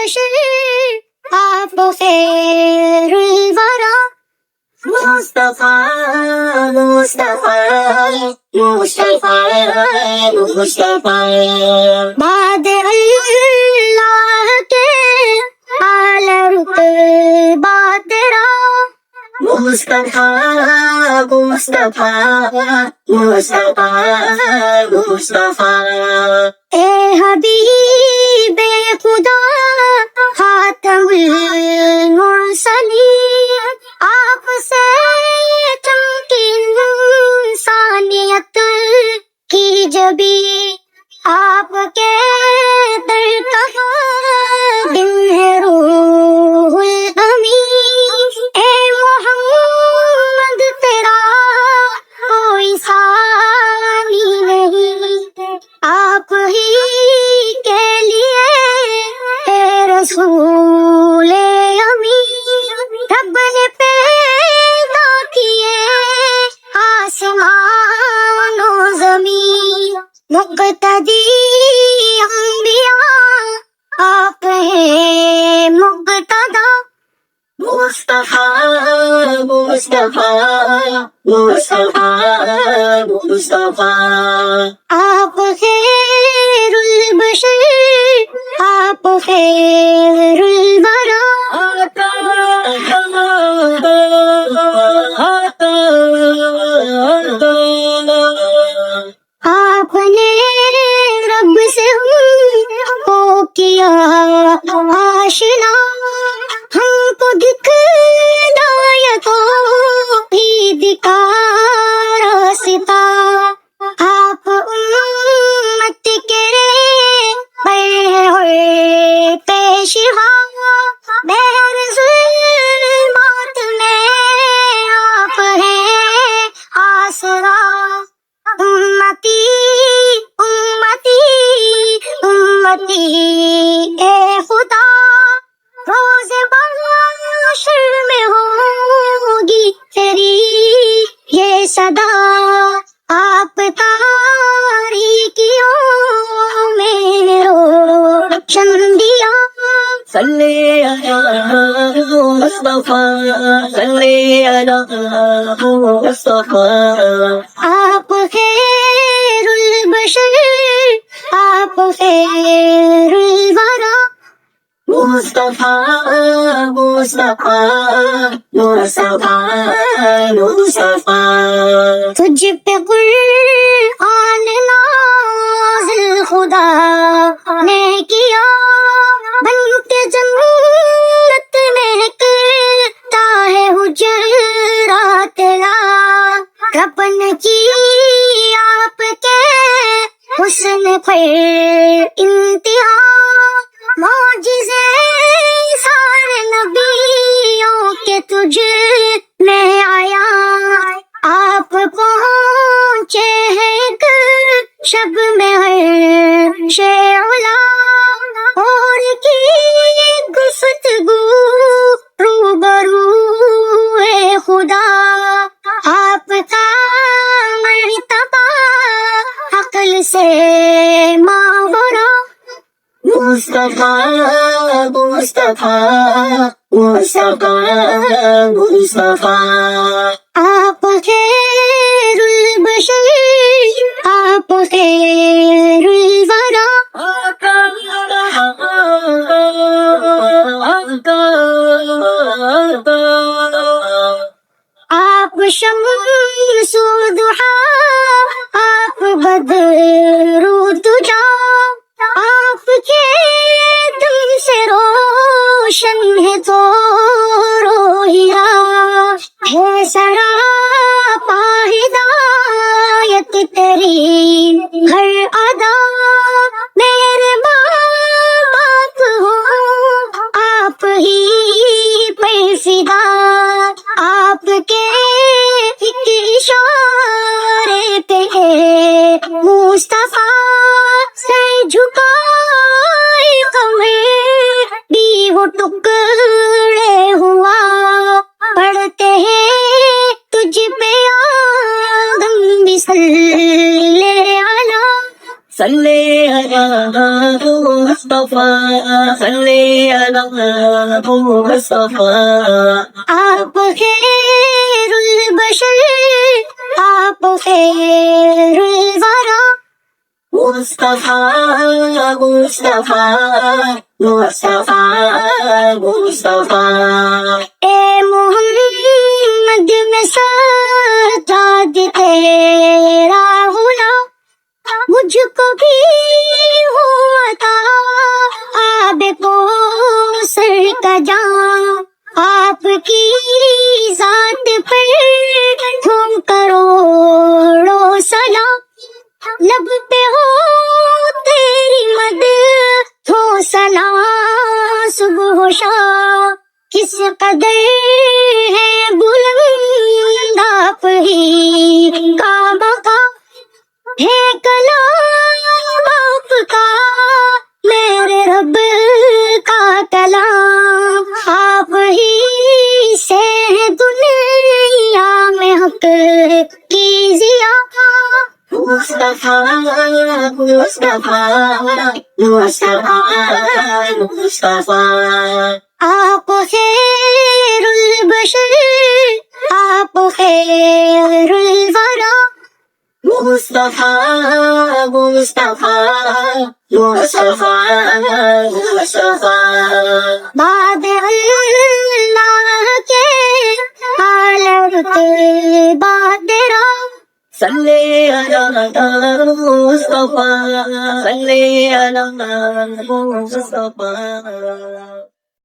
البشر آپ خیر الورا مصطفیٰ مصطفیٰ مصطفیٰ مصطفیٰ بعد اللہ کے اعلی رتبہ تیرا مصطفیٰ مصطفیٰ مصطفیٰ مصطفیٰ اے حبیب خدا خاتم المرسلین آپ سے چمکی انسانیت کی جبی آپ کے در کہاں دل ہے روح الامین اے محمد تیرا کوئی ثانی نہیں آپ ہی کے لیے اے رسول امین رب نے پیدا کیے آسمان و زمین مقتدی انبیاء آپ ہیں مقتدا مصطفیٰ مصطفیٰ مصطفیٰ مصطفیٰ آپ خیر البشر آپ خیر الورا آپ نے رب سے ہم کو کیا آشنا ہم کو دکھلایا تو عید کا راستہ آپ امت کے بڑے پیشوا بہر ظلمات میں آپ ہیں آسرا امتی امتی امتی اے خدا روز بحشر میں ہوگی تیری یہ صدا آپ تاریکیوں میں روشن دیا صلی علی مصطفیٰ صلی علی مصطفیٰ آپ خیر البشر آپ خیر الورا مصطفیٰ مصطفیٰ مصطفیٰ مصطفیٰ تجھ پہ قرآن نازل خدا نے کیا بن کے جنت میں کرتا ہے حجرات تیرا رب نے کی آپ کے حسن پر انتہا معجزے سارے نبیوں کے تجھ میں آیا آپ پہنچے ہیں ایک شب میں عرش علا اور کی گفتگو روبرو ہے خدا آپ کا مرتبہ عقل سے ماورا مصطفیٰ مصطفیٰ مصطفیٰ مصطفیٰ آپ خیر البشر آپ خیر الورا آپ شمس و ضحا آپ بدر و دجا آپ کے دم سے روشن ہے تو روحیہ ہے سراپا ہدایت تیری ہر ادا میرے باپ ہو آپ ہی پہ فدا آپ کے ایک اشارے پہ ہے مصطفیٰ سے جھکائے کمر بھی وہ ٹکڑے ہوا پڑھتے ہیں تجھ پہ آدم بھی صلی علی صلی علی مصطفى صلی علی مصطفى آپ خیر البشر آپ خیر الورا مصطفى مصطفى مصطفى مصطفى اے محمد میں سجاد تیرا غلام مجھ کو بھی ہوا تھا آب کو سر کا جام آپ کی ذات پر تم کروڑوں سلام لب پہ ہو تیری مد ہو سنا صبح و شام کس قدر ہے بلند آپ ہی کا مقام ہے کلام آپ کا میرے رب کا کلام آپ ہی سے ہے دنیا میں حق کی ضیا مصطفى مصطفى مصطفى مصطفى آپ خیر البشر آپ خیر الورا مصطفى مصطفى مصطفى مصطفى بعد اللہ کے حالت بادرہ صلی علی مصطفى صلی علی مصطفى